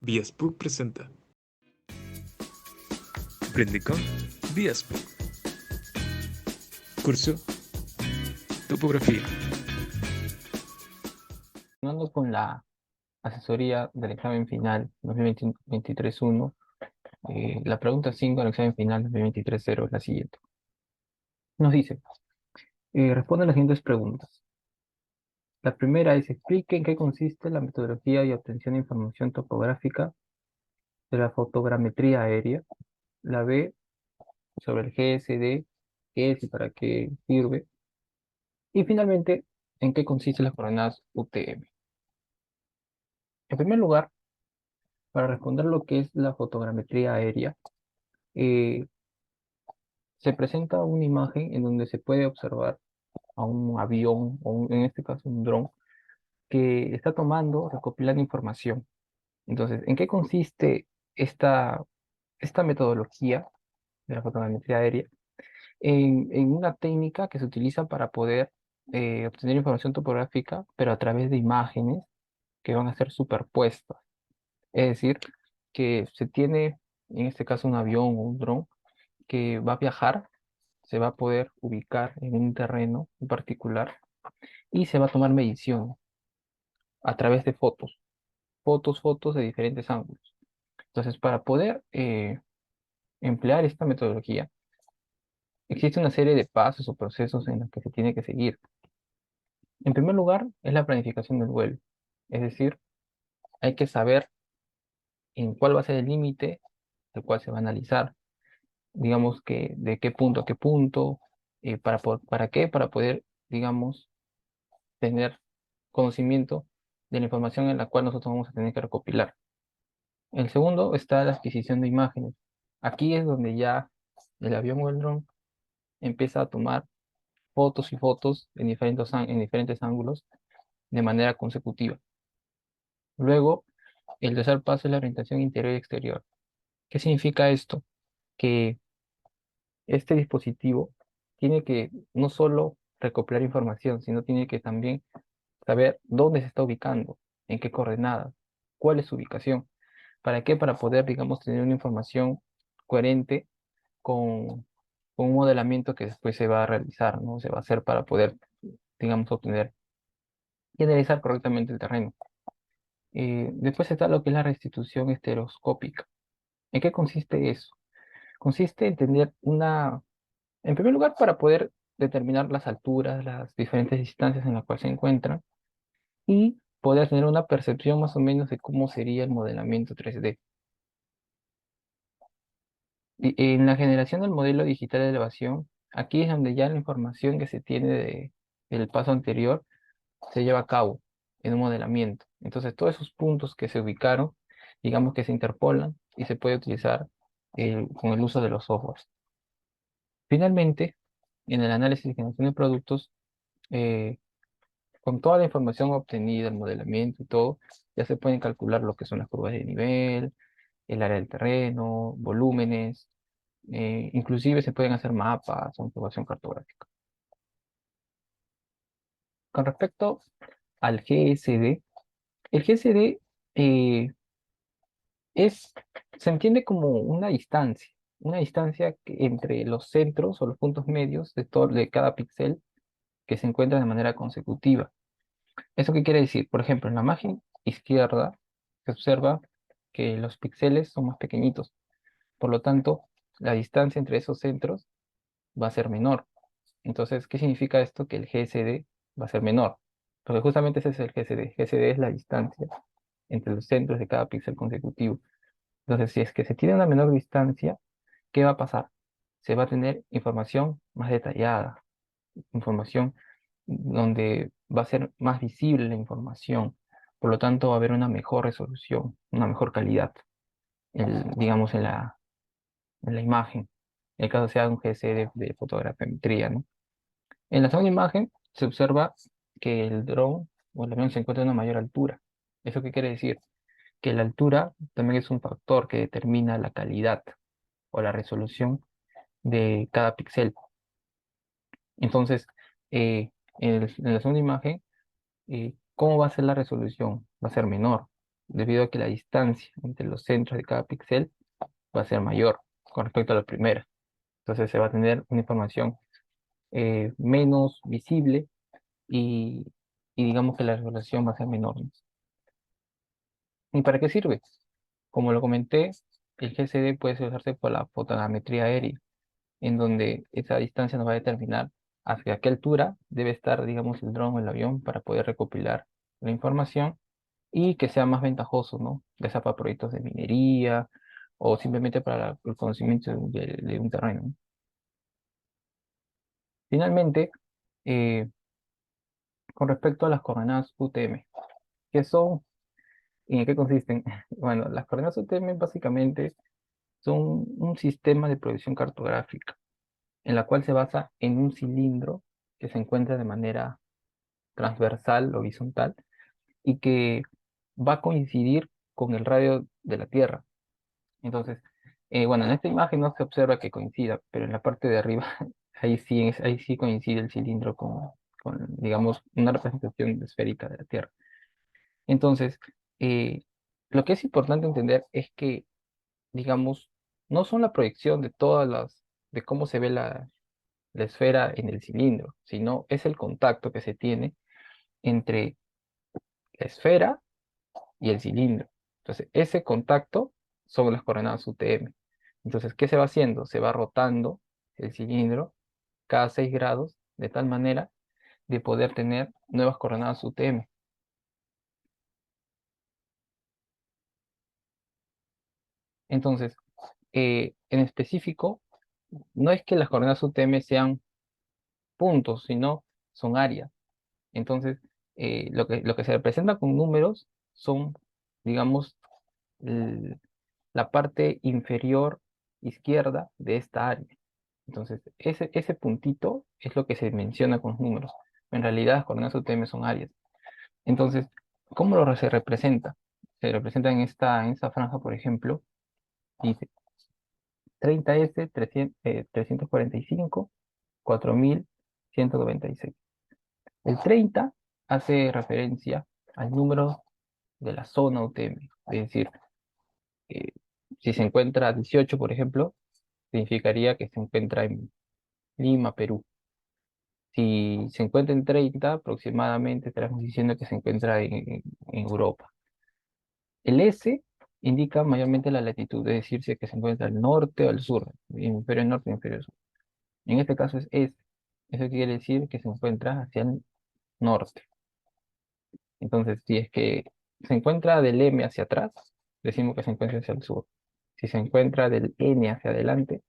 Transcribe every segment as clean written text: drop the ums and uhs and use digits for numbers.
Viaspook presenta. Aprende con Viaspook. Curso Topografía. Continuando con la asesoría del examen final 2023-1, la pregunta 5 del examen final 2023-0 es la siguiente. Nos dice, responde las siguientes preguntas. La primera es, explique en qué consiste la metodología y obtención de información topográfica de la fotogrametría aérea. La B, sobre el GSD, qué es y para qué sirve. Y finalmente, en qué consisten las coordenadas UTM. En primer lugar, para responder lo que es la fotogrametría aérea, eh, se presenta una imagen en donde se puede observar a un avión, en este caso un dron, que está tomando, recopilando información. Entonces, ¿en qué consiste esta, esta metodología de la fotogrametría aérea? En una técnica que se utiliza para poder obtener información topográfica, pero a través de imágenes que van a ser superpuestas. Es decir, que se tiene, en este caso, un avión o un dron que va a viajar, se va a poder ubicar en un terreno en particular y se va a tomar medición a través de fotos de diferentes ángulos. Entonces, para poder emplear esta metodología, existe una serie de pasos o procesos en los que se tiene que seguir. En primer lugar, es la planificación del vuelo. Es decir, hay que saber en cuál va a ser el límite al cual se va a analizar. Digamos que de qué punto a qué punto, ¿para qué? Para poder, digamos, tener conocimiento de la información en la cual nosotros vamos a tener que recopilar. El segundo está la adquisición de imágenes. Aquí es donde ya el avión o el dron empieza a tomar fotos y fotos en diferentes ángulos de manera consecutiva. Luego, el tercer paso es la orientación interior y exterior. ¿Qué significa esto? Que este dispositivo tiene que no solo recopilar información, sino tiene que también saber dónde se está ubicando, en qué coordenadas, cuál es su ubicación. ¿Para qué? Para poder, digamos, tener una información coherente con, con un modelamiento que después se va a realizar, ¿no? Se va a hacer para poder, digamos, obtener y analizar correctamente el terreno. Después está lo que es la restitución estereoscópica. ¿En qué consiste eso? Consiste en tener en primer lugar, para poder determinar las alturas, las diferentes distancias en las cuales se encuentran y poder tener una percepción más o menos de cómo sería el modelamiento 3D. En la generación del modelo digital de elevación, aquí es donde ya la información que se tiene del paso anterior se lleva a cabo en un modelamiento. Entonces, todos esos puntos que se ubicaron, digamos que se interpolan y se puede utilizar con el uso de los softwares. Finalmente, en el análisis y generación de productos, eh, con toda la información obtenida, el modelamiento y todo, ya se pueden calcular lo que son las curvas de nivel, el área del terreno, volúmenes, inclusive se pueden hacer mapas o información cartográfica. Con respecto al GSD, el GSD eh, es, se entiende como una distancia entre los centros o los puntos medios de cada píxel que se encuentran de manera consecutiva. ¿Eso qué quiere decir? Por ejemplo, en la imagen izquierda se observa que los píxeles son más pequeñitos, por lo tanto, la distancia entre esos centros va a ser menor. Entonces, ¿qué significa esto? Que el GSD va a ser menor. Porque justamente ese es el GSD. GSD es la distancia entre los centros de cada píxel consecutivo. Entonces, si es que se tiene una menor distancia, ¿qué va a pasar? Se va a tener información más detallada, información donde va a ser más visible la información. Por lo tanto, va a haber una mejor resolución, una mejor calidad, digamos, en la imagen. En el caso sea un GC de fotogrametría, ¿no? En la segunda imagen se observa que el dron o el avión se encuentra a una mayor altura. ¿Eso qué quiere decir? Que la altura también es un factor que determina la calidad o la resolución de cada píxel. Entonces, en la segunda imagen, ¿cómo va a ser la resolución? Va a ser menor. debido a que la distancia entre los centros de cada píxel va a ser mayor con respecto a la primera. Entonces se va a tener una información menos visible y, y digamos que la resolución va a ser menor, ¿no? ¿Y para qué sirve? Como lo comenté, el GCD puede usarse por la fotogrametría aérea, en donde esa distancia nos va a determinar hacia qué altura debe estar, digamos, el dron o el avión para poder recopilar la información y que sea más ventajoso, ¿no? Ya sea para proyectos de minería o simplemente para el conocimiento de un terreno, ¿no? Finalmente, eh, con respecto a las coordenadas UTM, ¿qué son y en qué consisten? Bueno, las coordenadas UTM básicamente son un sistema de proyección cartográfica en la cual se basa en un cilindro que se encuentra de manera transversal o horizontal y que va a coincidir con el radio de la Tierra. Entonces, bueno, en esta imagen no se observa que coincida, pero en la parte de arriba, ahí sí coincide el cilindro digamos, una representación esférica de la Tierra. Entonces, eh, lo que es importante entender es que, digamos, no son la proyección de cómo se ve la esfera en el cilindro, sino es el contacto que se tiene entre la esfera y el cilindro. Entonces, ese contacto son las coordenadas UTM. Entonces, ¿qué se va haciendo? Se va rotando el cilindro cada 6 grados de tal manera de poder tener nuevas coordenadas UTM. Entonces, en específico, no es que las coordenadas UTM sean puntos, sino son áreas. Entonces, lo que se representa con números son, digamos, l- la parte inferior izquierda de esta área. Entonces, ese puntito es lo que se menciona con los números. En realidad, las coordenadas UTM son áreas. Entonces, ¿cómo se representa? Se representa en esta franja, por ejemplo, dice 30S 345 4196. El 30 hace referencia al número de la zona UTM, es decir, eh, si se encuentra 18, por ejemplo, significaría que se encuentra en Lima, Perú. Si se encuentra en 30, aproximadamente estaremos diciendo que se encuentra en Europa. El S indica mayormente la latitud, es decir, si es que se encuentra al norte o al sur, hemisferio norte, hemisferio sur. En este caso es S. Eso quiere decir que se encuentra hacia el norte. Entonces, si es que se encuentra del M hacia atrás, decimos que se encuentra hacia el sur. Si se encuentra del N hacia adelante,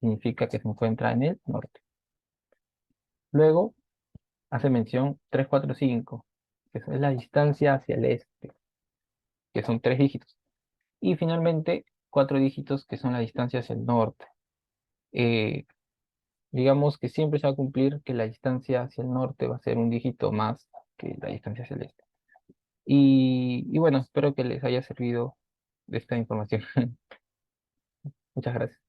significa que se encuentra en el norte. Luego hace mención 345, que es la distancia hacia el este, que son 3 dígitos. Y finalmente 4 dígitos, que son la distancia hacia el norte. Eh, digamos que siempre se va a cumplir que la distancia hacia el norte va a ser un dígito más que la distancia hacia el este. Y bueno, espero que les haya servido de esta información. Muchas gracias.